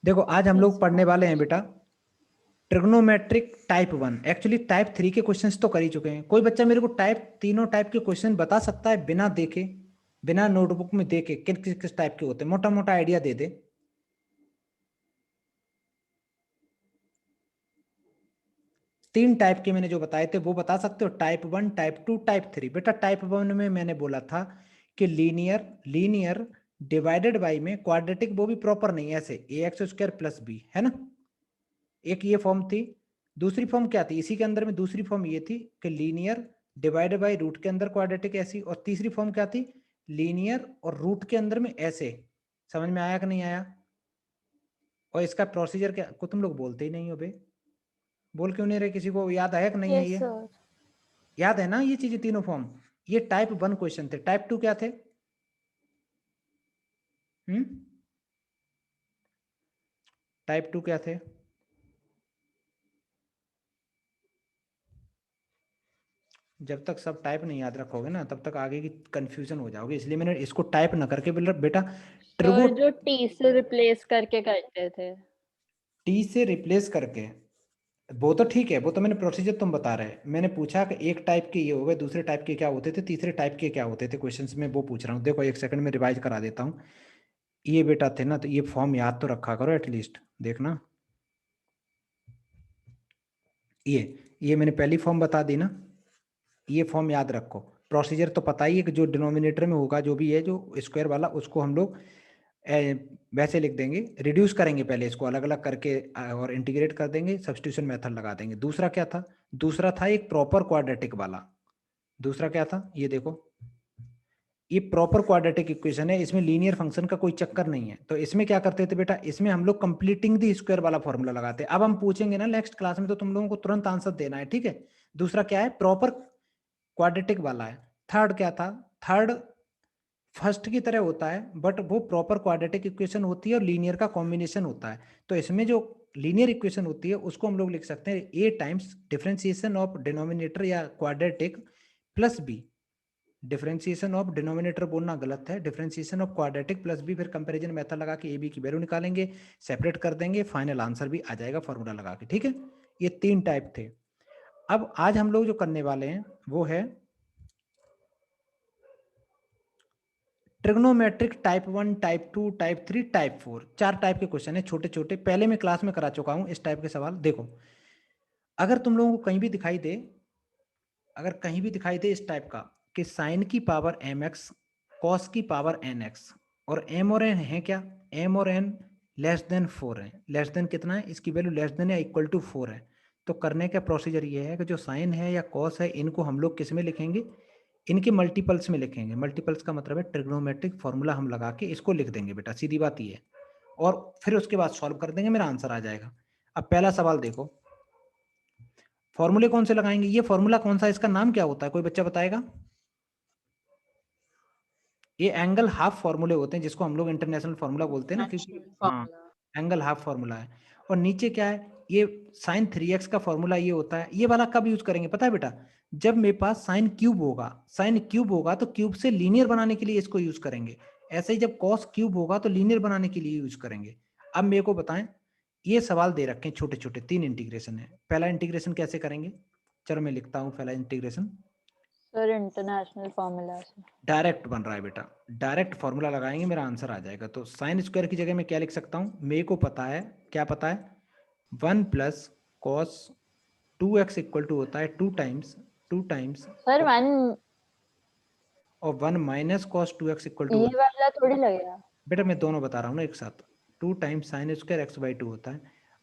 देखो आज हम लोग पढ़ने वाले हैं बेटा ट्रिग्नोमेट्रिक टाइप 1। एक्चुअली टाइप 3 के क्वेश्चंस तो कर ही चुके हैं। कोई बच्चा मेरे को तीनों टाइप के क्वेश्चन बता सकता है बिना देखे, बिना नोटबुक में देखे किस टाइप के होते हैं? मोटा मोटा आइडिया दे दे। तीन टाइप के मैंने जो बताए थे वो बता सकते हो? Type 1, type 2, type 3। बेटा टाइप 1 में मैंने बोला था कि लीनियर लीनियर डिवाइडेड बाई में क्वाड्रेटिक, वो भी प्रॉपर नहीं ऐसे ax² प्लस बी, है ना? एक ये फॉर्म थी। दूसरी फॉर्म क्या थी इसी के अंदर में? दूसरी फॉर्म ये थी कि लीनियर डिवाइडेड बाई रूट के अंदर क्वाड्रेटिक ऐसी। और तीसरी फॉर्म क्या थी? लीनियर और रूट के अंदर में ऐसे। समझ में आया कि नहीं आया? और इसका प्रोसीजर क्या को तुम लोग बोलते ही नहीं हो बे? बोल क्यों नहीं रहे? किसी को याद आया कि नहीं है? यस ये सर। याद है ना ये चीजें तीनों फॉर्म? ये टाइप 1 क्वेश्चन थे। टाइप 2 क्या थे? टाइप 2 क्या थे? जब तक सब टाइप नहीं याद रखोगे ना तब तक आगे की कंफ्यूजन हो जाओगे, इसलिए मैंने इसको टाइप ना करके बेटा ट्रिगो सर जो टी से रिप्लेस करके करते थे। टी से रिप्लेस करके, वो तो ठीक है, वो तो मैंने प्रोसीजर तुम बता रहे। मैंने पूछा कि एक टाइप के ये हो गए, दूसरे टाइप के क्या होते थे, तीसरे टाइप के क्या होते थे क्वेश्चंस में, वो पूछ रहा हूँ। देखो एक सेकंड में रिवाइज करा देता हूँ। ये बेटा थे ना, तो ये फॉर्म याद तो रखा करो एटलीस्ट। देखना ये मैंने पहली फॉर्म बता दी ना, ये फॉर्म याद रखो। प्रोसीजर तो पता ही है कि जो डिनोमिनेटर में होगा जो भी है जो स्क्वायर वाला, उसको हम लोग वैसे लिख देंगे, रिड्यूस करेंगे पहले इसको अलग अलग करके और इंटीग्रेट कर देंगे, सब्स्टिट्यूशन मेथड लगा देंगे। दूसरा क्या था? दूसरा था एक प्रॉपर क्वाड्रेटिक वाला। दूसरा क्या था? ये देखो, ये प्रॉपर क्वाड्रेटिक इक्वेशन है, इसमें लीनियर फंक्शन का कोई चक्कर नहीं है। तो इसमें क्या करते थे बेटा? इसमें हम लोग कंप्लीटिंग द स्क्वायर वाला फॉर्मूला लगाते हैं। अब हम पूछेंगे ना नेक्स्ट क्लास में, तो तुम लोगों को तुरंत आंसर देना है, ठीक है? दूसरा क्या है? प्रॉपर क्वाड्रेटिक वाला है। थर्ड क्या था? थर्ड फर्स्ट की तरह होता है बट वो प्रॉपर क्वाड्रेटिक इक्वेशन होती है और लीनियर का कॉम्बिनेशन होता है। तो इसमें जो लीनियर इक्वेशन होती है उसको हम लोग लिख सकते हैं a times differentiation of denominator या quadratic plus b. Differentiation of denominator बोलना गलत है, differentiation of quadratic plus b, फिर कंपैरिजन मेथड लगा के ए बी की वैल्यू निकालेंगे, सेपरेट कर देंगे, फाइनल आंसर भी आ जाएगा फॉर्मूला लगा के, ठीक है? ये तीन टाइप थे। अब आज हम लोग जो करने वाले हैं वो है trigonometric type 1, type 2, type 3, type 4। चार टाइप के क्वेश्चन है छोटे छोटे, पहले मैं क्लास में करा चुका हूं इस टाइप के सवाल। देखो अगर तुम लोगों को कहीं भी दिखाई दे, अगर कहीं भी दिखाई दे इस टाइप का कि साइन की पावर एम एक्स, कॉस की पावर एन एक्स, और एम और एन है क्या? एम और एन लेस देन 4 है। लेस देन कितना है? इसकी वैल्यू लेस देन या इक्वल टू 4 है। तो करने का प्रोसीजर ये है कि जो साइन है या कॉस है इनको हम लोग किस में लिखेंगे? इनके मल्टीपल्स में लिखेंगे। मल्टीपल्स का मतलब है ट्रिग्नोमेट्रिक फॉर्मूला हम लगा के इसको लिख देंगे बेटा, सीधी बात ये है। और फिर उसके बाद सॉल्व कर देंगे, मेरा आंसर आ जाएगा। अब पहला सवाल देखो, फॉर्मूले कौन से लगाएंगे? ये फॉर्मूला कौन सा, इसका नाम क्या होता है? कोई बच्चा बताएगा? ये एंगल हाफ फॉर्मूले होते हैं जिसको हम लोग इंटरनेशनल फॉर्मूला बोलते हैं ना, क्योंकि हाँ एंगल हाफ फॉर्मूला है। और नीचे क्या है? ये साइन 3x का फॉर्मूला ये होता है। ये वाला कब यूज करेंगे पता है बेटा? जब मेरे पास साइन क्यूब होगा। साइन क्यूब होगा तो क्यूब से लीनियर बनाने के लिए इसको यूज करेंगे। ऐसे ही जब कॉस क्यूब होगा तो लीनियर बनाने के लिए यूज करेंगे। अब मेरे को बताएं, ये सवाल दे रखे हैं छोटे छोटे, तीन इंटीग्रेशन है। पहला इंटीग्रेशन कैसे करेंगे? चलो मैं लिखता हूँ पहला इंटीग्रेशन। सर इंटरनेशनल फॉर्मूला से डायरेक्ट बन रहा है बेटा, डायरेक्ट फॉर्मूला लगाएंगे, मेरा आंसर आ जाएगा। तो साइन स्क्वायर की जगह मैं क्या लिख सकता हूँ? मेरे को पता है, क्या पता है? 1 plus cos 2x equal to होता है 2 टाइम्स सर वन, और 1 minus cos 2x equal to ये होता है। वाला थोड़ी लगेगा। बेटा मैं दोनों बता रहा हूँ ना एक साथ। 2 टाइम्स साइन स्क्वायर x/2 होता है।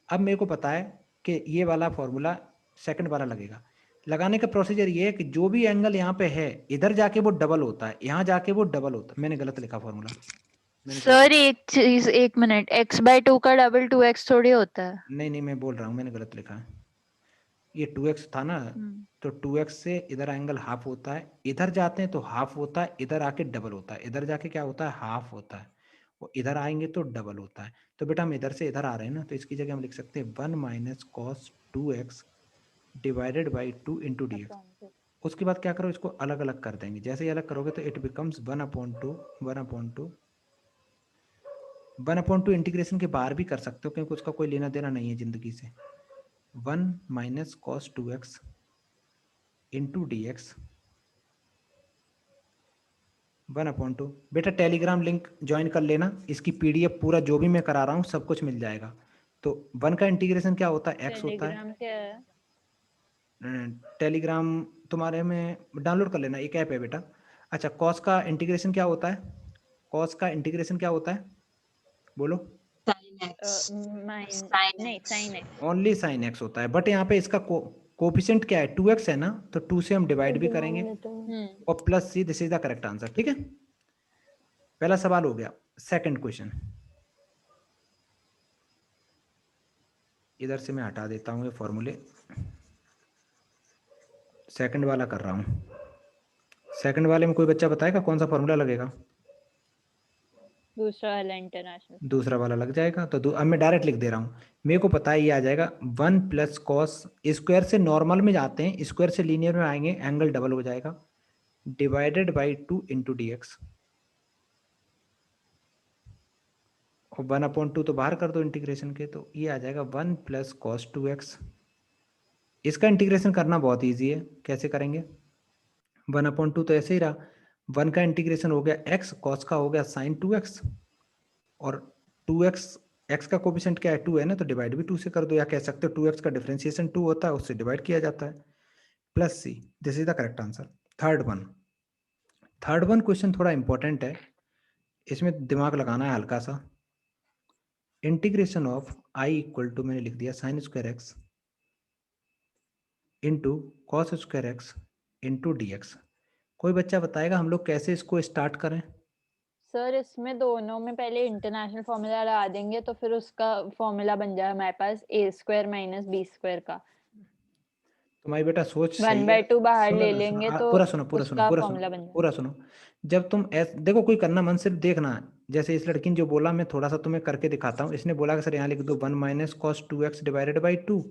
अब मेरे को पता है कि ये वाला फॉर्मूला सेकंड वाला लगेगा। लगाने का प्रोसीजर ये है कि जो भी एंगल यहाँ पे है इधर जाके वो डबल होता है, यहाँ जाके वो डबल होता है। मैंने गलत लिखा फॉर्मूला, सर एक चीज, एक मिनट, x/2 का डबल 2x थोड़ी होता है। नहीं मैं बोल रहा हूँ मैंने गलत लिखा है। ये 2x था ना, तो 2x से इधर एंगल हाफ होता है, इधर जाते हैं तो हाफ होता है, इधर आके डबल होता है, इधर जाके क्या होता है? हाफ होता है, और इधर आएंगे तो डबल होता है। तो बेटा हम इधर से इधर आ रहे हैं ना, तो इसकी जगह हम लिख सकते हैं 1 minus cos 2x divided by 2 into d x. उसके बाद क्या करो? इसको अलग अलग कर देंगे। जैसे ही अलग करोगे तो इट बिकम्स 1/2, 1/2 1/2 इंटीग्रेशन के बाहर भी कर सकते हो क्योंकि उसका कोई लेना देना नहीं है जिंदगी से। 1 minus cos 2x into d x 1/2। बेटा टेलीग्राम लिंक ज्वाइन कर लेना, इसकी पीडीएफ पूरा जो भी मैं करा रहा हूँ सब कुछ मिल जाएगा। तो 1 का इंटीग्रेशन क्या होता है, x होता है। टेलीग्राम क्या है? टेलीग्राम तुम्हारे में डाउनलोड कर लेना, एक ऐप है बेटा। अच्छा, कॉस का इंटीग्रेशन क्या होता है, कॉस का इंटीग्रेशन क्या होता है बोलो। नहीं, sine x. Only sine x होता है, बट यहाँ पे इसका कोफिशिएंट क्या है, 2x है ना, तो 2 से हम डिवाइड भी करेंगे और plus c, this is the correct answer. ठीक है, पहला सवाल हो गया। सेकंड क्वेश्चन, इधर से मैं हटा देता हूँ ये फॉर्मूले, सेकंड वाला कर रहा हूँ। सेकंड वाले में कोई बच्चा बताएगा कौन सा फॉर्मूला लगेगा? दूसरा वाला इंटरनेशनल। दूसरा वाला लग जाएगा, तो अब मैं डायरेक्ट लिख दे रहा हूँ, मेरे को पता है ये आ जाएगा 1 प्लस कॉस, स्क्वायर से नॉर्मल में जाते हैं, स्क्वायर से लीनियर में आएंगे, एंगल डबल हो जाएगा, divided by 2 into d x. और 1/2 तो बाहर कर दो इंटीग्रेशन के, तो ये आ जाएगा 1 प्लस कॉस 2x। इसका इंटीग्रेशन करना बहुत ईजी है, कैसे करेंगे? 1/2 तो ऐसे ही रहा, 1 का इंटीग्रेशन हो गया x, कॉस का हो गया साइन 2x, और 2x, x का कोफिशिएंट क्या है 2 है ना, तो डिवाइड भी 2 से कर दो, या कह सकते हो 2x का डिफरेंशिएशन 2 होता है, उससे डिवाइड किया जाता है, plus c, this is the correct answer. Third one question थोड़ा इंपॉर्टेंट है, इसमें दिमाग लगाना है हल्का सा। Integration of i equal to, मैंने लिख दिया sine square x into cos square x into d x. कोई बच्चा बताएगा हम लोग कैसे इसको स्टार्ट करें? सर इसमें दोनों में पहले इंटरनेशनल फॉर्मूला लगा देंगे तो फिर उसका फॉर्मूला बन जाए हमारे पास a square minus b square का। तुम्हारी बेटा सोच सही है। 1/2 बाहर सुनो ले ना, लेंगे तो पूरा सुनो, पूरा सुनो, उसका पूरा सुनो, फॉर्मूला बन जाए। पूरा सुनो। जब तुम देखो, कोई करना मन सिर्फ देखना, जैसे इस लड़की ने जो बोला मैं थोड़ा सा तुम्हें करके दिखाता हूँ। इसने बोला कि सर यहाँ लिख दो 1 minus cos 2x divided by 2,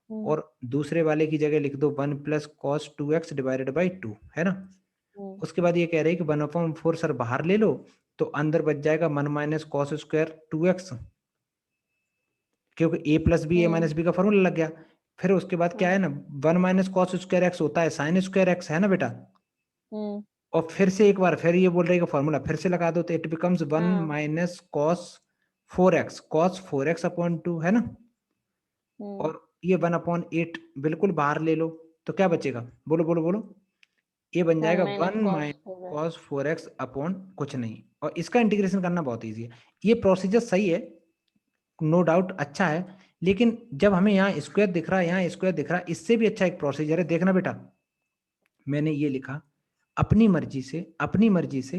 और दूसरे वाले की जगह लिख दो 1 plus cos 2x divided by 2, है ना। उसके बाद ये कह रही है कि 1/4 सर बाहर ले लो, तो अंदर बच जाएगा 1 माइनस कॉस स्क्वायर 2x, क्योंकि a plus b, a minus b का फॉर्मूला लग गया। फिर उसके बाद क्या है ना, 1 माइनस कॉस स्क्वायर एक्स होता है साइन स्क्वायर एक्स, है ना बेटा। और फिर से एक बार फिर ये बोल रही है कि फॉर्मूला फिर से लगा दो, तो it becomes 1 minus cos 4x, cos 4x upon 2, है ना। और ये 1/8 बिल्कुल बाहर ले लो, तो क्या बचेगा, बोलो बोलो बोलो। ये बन जाएगा 1 माइनस कॉस 4x अपॉन कुछ नहीं, और इसका इंटीग्रेशन करना बहुत ईजी है। ये प्रोसीजर सही है, नो डाउट अच्छा है, लेकिन जब हमें यहाँ स्क्वायर दिख रहा है, यहाँ स्क्वायर दिख रहा है, इससे भी अच्छा एक प्रोसीजर है, देखना बेटा। मैंने ये लिखा, अपनी मर्जी से, अपनी मर्जी से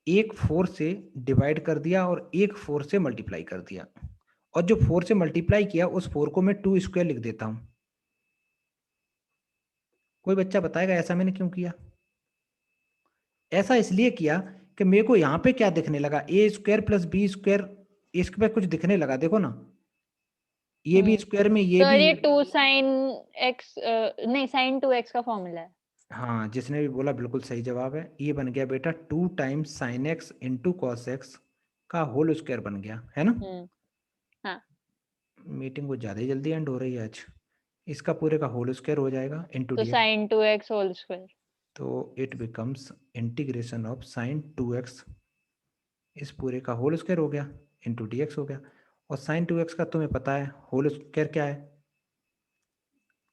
एक 4 से डिवाइड कर दिया और एक 4 से मल्टीप्लाई कर दिया, और जो 4 से मल्टीप्लाई किया उस 4 को मैं 2 स्क्वायर लिख देता हूं। कोई बच्चा बताएगा ऐसा मैंने क्यों किया? ऐसा इसलिए किया कि मेरे को यहाँ पे क्या दिखने लगा, ए स्क्वायर प्लस बी स्क्वायर, इसके पे कुछ दिखने लगा, देखो ना, ये भी स्क्वायर में, ये सर भी। ये 2 साइन x नहीं साइन 2x का फॉर्मूला है। हाँ, जिसने भी बोला बिल्कुल सही जवाब है। ये बन गया बेटा 2 times sine x into cos x का होल स्क्वायर बन गया, है ना। हाँ। मीटिंग कुछ ज्यादा ही जल्दी एंड हो रही है आज। इसका पूरे का होल स्क्वायर हो जाएगा इंटू तो d, sine 2x whole square, तो it becomes integration of sine 2x, इस पूरे का होल स्क्वायर हो गया इंटू डी हो गया। और साइन 2x का तुम्हें पता है होल स्क्वायर क्या है।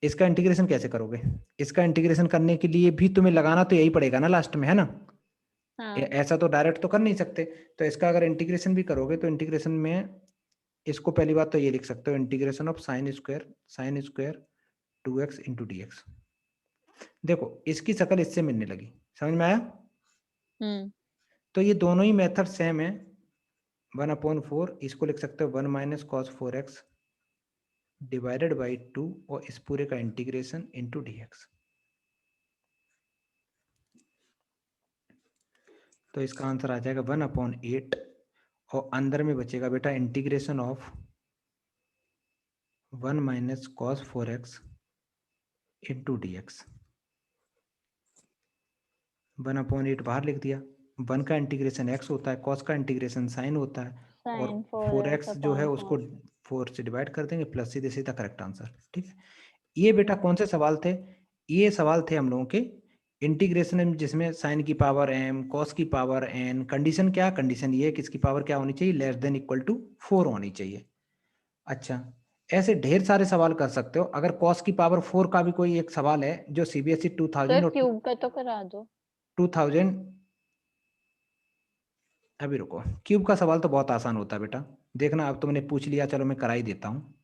इसका इंटीग्रेशन कैसे करोगे? इसका इंटीग्रेशन करने के लिए भी तुम्हें लगाना तो यही पड़ेगा ना लास्ट में, है ना। ऐसा तो डायरेक्ट तो कर नहीं सकते, तो इसका अगर इंटीग्रेशन भी करोगे तो इंटीग्रेशन में इसको पहली बात तो ये लिख सकते हो, integration of sine square 2x into D. देखो इसकी शक्ल इससे मिलने लगी, समझ में आया। तो ये दोनों ही मेथड सेम है। 1/4 इसको लिख सकते हो 1 minus cos 4x divided by 2, और इस पूरे का इंटीग्रेशन इंटू डी। तो इसका आंसर आ जाएगा 1/8, और अंदर में बचेगा बेटा integration of 1 minus cos 4x into d x. 1/8 बाहर लिख दिया, 1 का इंटीग्रेशन x होता है, cos का इंटीग्रेशन sin होता है, और sin 4x जो है उसको 4 से डिवाइड कर देंगे प्लस सीधे सीधा करेक्ट आंसर। ठीक है, ये बेटा कौन से सवाल थे? ये सवाल थे हम लोगों के इंटीग्रेशन में, जिसमें साइन की पावर m, cos की पावर n, कंडीशन क्या? कंडीशन ये है कि इसकी पावर क्या होनी चाहिए? लेस देन इक्वल टू 4 होनी चाहिए। अच्छा, ऐसे ढेर सारे सवाल कर सकते हो। अगर cos की पावर 4 का भी कोई एक सवाल है जो सीबीएसई 2000 सर और क्यूब का तो करा दो। 2000, अभी रुको, क्यूब का सवाल तो बहुत आसान होता है बेटा, देखना अब तुमने पूछ लिया, चलो मैं करा ही देता हूँ।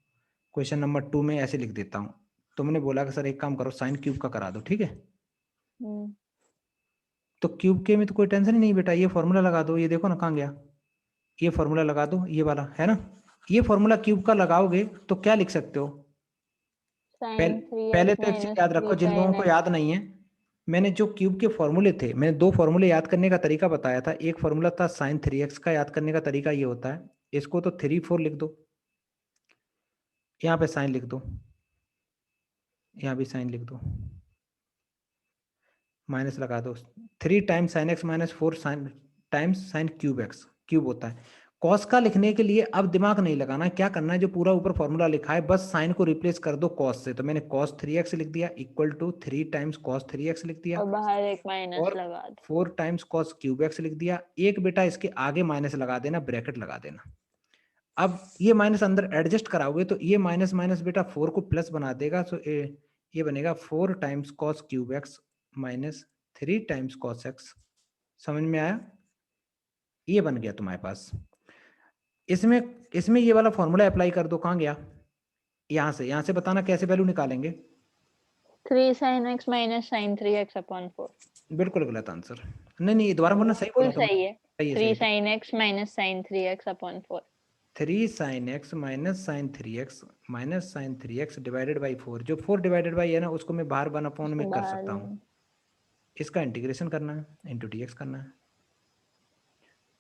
क्वेश्चन नंबर 2 में ऐसे लिख देता हूँ, तुमने बोला कि सर एक काम करो साइन क्यूब का करा दो, ठीक है? तो क्यूब के में तो कोई टेंशन ही नहीं बेटा, ये फॉर्मूला लगा दो, ये देखो ना कहाँ गया, ये फॉर्मूला लगा दो, ये वाला है ना, ये फॉर्मूला क्यूब का लगाओगे तो क्या लिख सकते हो? पहले तो एक चीज याद रखो, जिन लोगों को याद नहीं है, मैंने जो क्यूब के फॉर्मूले थे, मैंने 2 फॉर्मूले याद करने का तरीका बताया था। एक फॉर्मूला था साइन 3x का, याद करने का तरीका ये होता है, इसको तो 3 4 लिख दो, यहाँ पे साइन लिख दो, यहाँ भी साइन लिख दो, माइनस लगा दो, 3 times sine x minus 4 sine times sine cube x, cube होता है। कॉस का लिखने के लिए अब दिमाग नहीं लगाना, क्या करना है, जो पूरा ऊपर फॉर्मूला लिखा है बस साइन को रिप्लेस कर दो कॉस से। तो मैंने कॉस 3x लिख दिया equal to 3 times cos 3x लिख दिया, और बाहर एक माइनस और लगा दो, 4 टाइम्स कॉस क्यूब एक्स लिख दिया। एक बेटा इसके आगे माइनस लगा देना, ब्रैकेट लगा देना। अब ये माइनस अंदर एडजस्ट कराओगे तो ये माइनस माइनस बेटा 4 को प्लस बना देगा, तो ये बनेगा 4 times cos cube x minus 3 times cos x. समझ में आया? ये बन गया तुम्हारे पास। इसमें इसमें ये वाला फॉर्मूला अप्लाई कर दो, कहाँ गया? यहाँ से बताना कैसे वैल्यू निकालेंगे। 3 sin x minus sin 3x upon 4। बिल्कुल गलत आंसर, नहीं दोबारा बोलना, सही बोला तुमने, सही है, सही है 3 सही है। sin x minus sin 3x upon 4। 3 sine x minus sine 3x minus sine 3x divided by 4, जो 4 डिवाइडेड बाई है ना उसको मैं बाहर 1 अपॉन में कर सकता हूँ, इसका इंटीग्रेशन करना है, इंटू dx करना है।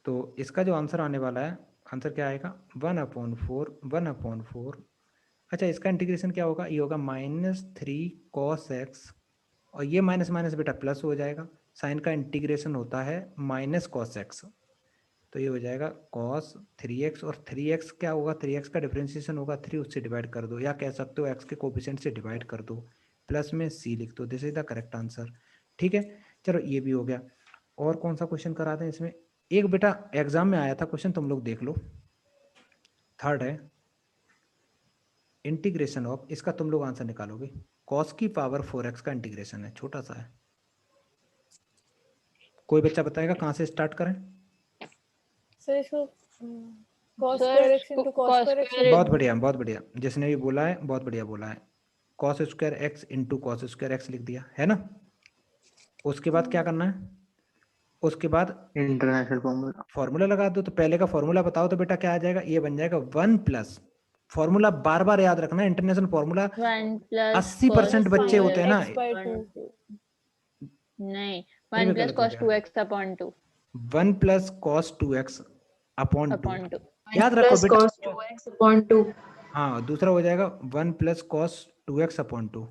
तो इसका जो आंसर आने वाला है, आंसर क्या आएगा? 1/4, 1/4। अच्छा, इसका इंटीग्रेशन क्या होगा? ये होगा -3 cos x, और ये माइनस माइनस बेटा प्लस हो जाएगा। साइन का इंटीग्रेशन होता है माइनस cos x, तो ये हो जाएगा cos 3x, और 3x क्या होगा? 3x का डिफरेंशिएशन होगा 3, उससे डिवाइड कर दो, या कह सकते हो x के कोफिशिएंट से डिवाइड कर दो, प्लस में c लिख दो, this is the correct answer. ठीक है, चलो ये भी हो गया। और कौन सा क्वेश्चन करा दें इसमें? एक बेटा एग्जाम में आया था क्वेश्चन, तुम लोग देख लो, थर्ड है, इंटीग्रेशन ऑफ, इसका तुम लोग आंसर निकालोगे, cos की पावर 4x का इंटीग्रेशन है, छोटा सा है। कोई बच्चा बताएगा कहाँ से स्टार्ट करें? सर इसको cos square x into cos square x बहुत बढ़िया बहुत बढ़िया, जिसने भी बोला है बहुत बढ़िया बोला है, cos square x into cos square x लिख दिया है ना। उसके बाद क्या करना है? उसके बाद इंटरनेशनल फॉर्मूला लगा दो। तो पहले का फॉर्मूला बताओ तो बेटा क्या आ जाएगा? ये बन जाएगा 1 प्लस, फॉर्मूला बार बार याद रखना है, इंटरनेशनल फॉर्मूला 80% बच्चे होते हैं ना, नहीं 1 plus cos 2x upon 2, 1 plus cos 2x upon 2, 2 याद रखो बेटा। cos 2x upon 2 हाँ, दूसरा हो जाएगा 1 प्लस कॉस 2x अपॉन 2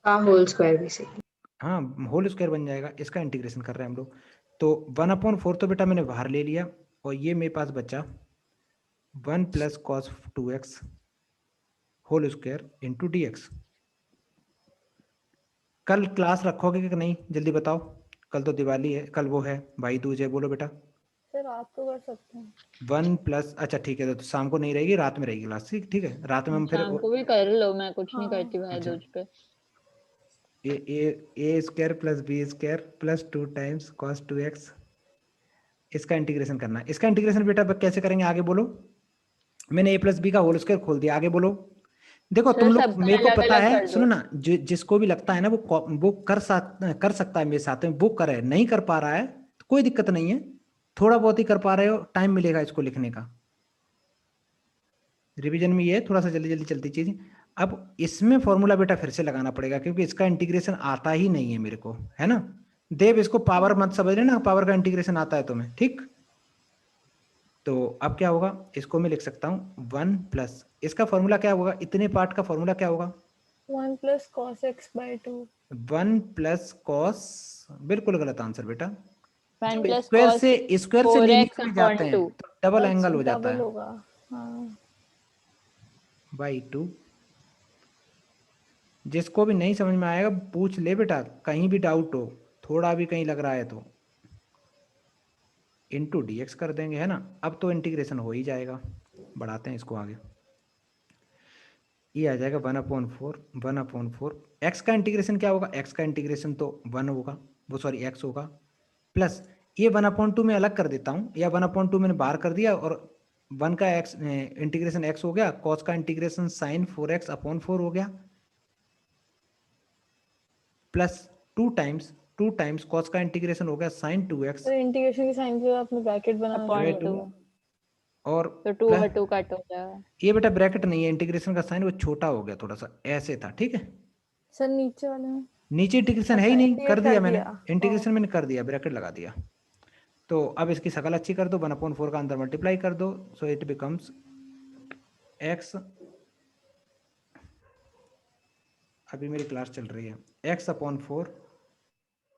का होल स्क्वायर बेसिकली। हाँ, होल स्क्वायर बन जाएगा, इसका इंटीग्रेशन कर रहे हैं हम लोग। तो 1/4 तो बेटा मैंने बाहर ले लिया, और ये मेरे पास बचा 1 plus cos 2x whole square into dx। कल क्लास रखोगे कि नहीं, जल्दी बताओ, कल तो दिवाली है, कल वो है भाई दूज है, बोलो बेटा। सर आप तो कर सकते हैं। 1 प्लस, अच्छा ठीक है, तो शाम को नहीं रहेगी, रात में रहेगी क्लास, ठीक है, रात में हम फिर शाम को भी कर लो, मैं कुछ नहीं करती भाई अच्छा। दूज पे। A square plus b square plus 2 times cos 2x, इसका इंटीग्रेशन करना है। इसका इंटीग्रेशन बेटा कैसे करेंगे आगे बोलो? मैंने a प्लस बी का होल स्क्वायर खोल दिया, आगे बोलो। देखो तुम लोग, मेरे को पता है, सुनो ना, जिसको भी लगता है ना वो कर सकता है मेरे साथ में, वो करे, नहीं कर पा रहा है तो कोई दिक्कत नहीं है, थोड़ा बहुत ही कर पा रहे हो, टाइम मिलेगा इसको लिखने का। रिवीजन में ये है, थोड़ा सा जल्दी जल्दी चलती चीज। अब इसमें फॉर्मूला बेटा फिर से लगाना पड़ेगा, क्योंकि इसका इंटीग्रेशन आता ही नहीं है मेरे को, है ना देव, इसको पावर मत समझ लेना, पावर का इंटीग्रेशन आता है तुम्हें, ठीक। तो अब क्या होगा, इसको मैं लिख सकता हूँ 1 प्लस, इसका फॉर्मूला क्या होगा, इतने पार्ट का फॉर्मूला क्या होगा? 1 plus cos x by 2। 1 plus cos, बिल्कुल गलत आंसर बेटा, 1 जब plus स्क्वायर cos से 4x लिमिट में जाते upon हैं 2 तो डबल एंगल हो जाता डबल है होगा। हाँ बाई 2। जिसको भी नहीं समझ में आएगा पूछ ले बेटा, कहीं भी डाउट हो, थोड़ा भी कहीं लग रहा है तो इंटू dx कर देंगे, है ना। अब तो इंटीग्रेशन हो ही जाएगा, बढ़ाते हैं इसको आगे। ये आ जाएगा 1/4 एक्स का इंटीग्रेशन क्या होगा, एक्स का इंटीग्रेशन तो 1 होगा, वो सॉरी एक्स होगा, प्लस ये 1/2 में अलग कर देता हूँ, या 1/2 मैंने बाहर कर दिया और 1 का एक्स इंटीग्रेशन एक्स हो गया, कॉस का इंटीग्रेशन साइन 4x/4 हो गया, प्लस 2 टाइम्स कॉस का इंटीग्रेशन हो गया साइन 2x सर इंटीग्रेशन की साइन के आपने ब्रैकेट बनाना upon है। 2 और तो 2 प्लस और 2 कट हो जाएगा। ये बेटा ब्रैकेट नहीं है, इंटीग्रेशन का साइन वो छोटा हो गया थोड़ा सा, ऐसे था, ठीक है। सर नीचे वाले में नीचे इंटीग्रेशन है ही अच्छा नहीं, इंटीग्रेट कर दिया मैंने, दिया। इंटीग्रेशन मैंने कर दिया, ब्रैकेट लगा दिया। तो अब इसकी शकल अच्छी कर दो, 1/4 का अंदर मल्टीप्लाई कर दो, सो इट बिकम्स x, अभी मेरी क्लास चल रही है, x/4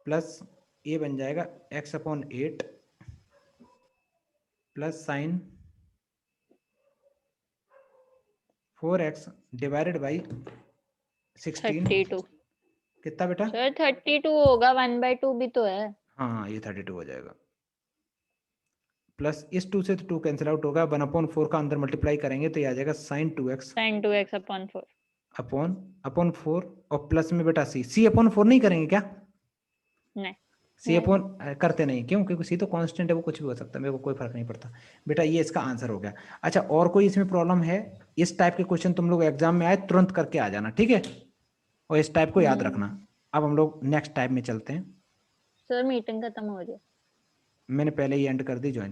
प्लस ये बन जाएगा x/8 plus sign 4x divided by 16 32 कितना बेटा? सर 32 होगा, 1/2 भी तो है। हाँ ये 32 हो जाएगा, प्लस इस 2 से तो 2 कैंसिल आउट होगा, 1/4 का अंदर मल्टीप्लाई करेंगे तो ये आ जाएगा sign 2x sin 2x upon 4 upon 4, और प्लस में बेटा c/4 नहीं करेंगे क्या? नहीं c/, करते नहीं, क्यों? क्योंकि c तो कांस्टेंट है, वो कुछ भी हो सकता है, मेरे को कोई फर्क नहीं पड़ता बेटा। ये इसका आंसर हो गया। अच्छा और कोई इसमें प्रॉब्लम है? इस टाइप के क्वेश्चन तुम लोग एग्जाम में आए तुरंत करके आ जाना, ठीक है, और इस टाइप को याद रखना। अब हम लोग नेक्स्ट टाइप में चलते हैं। सर मीटिंग खत्म हो रही है। मैंने पहले ही एंड कर दी, ज्वाइन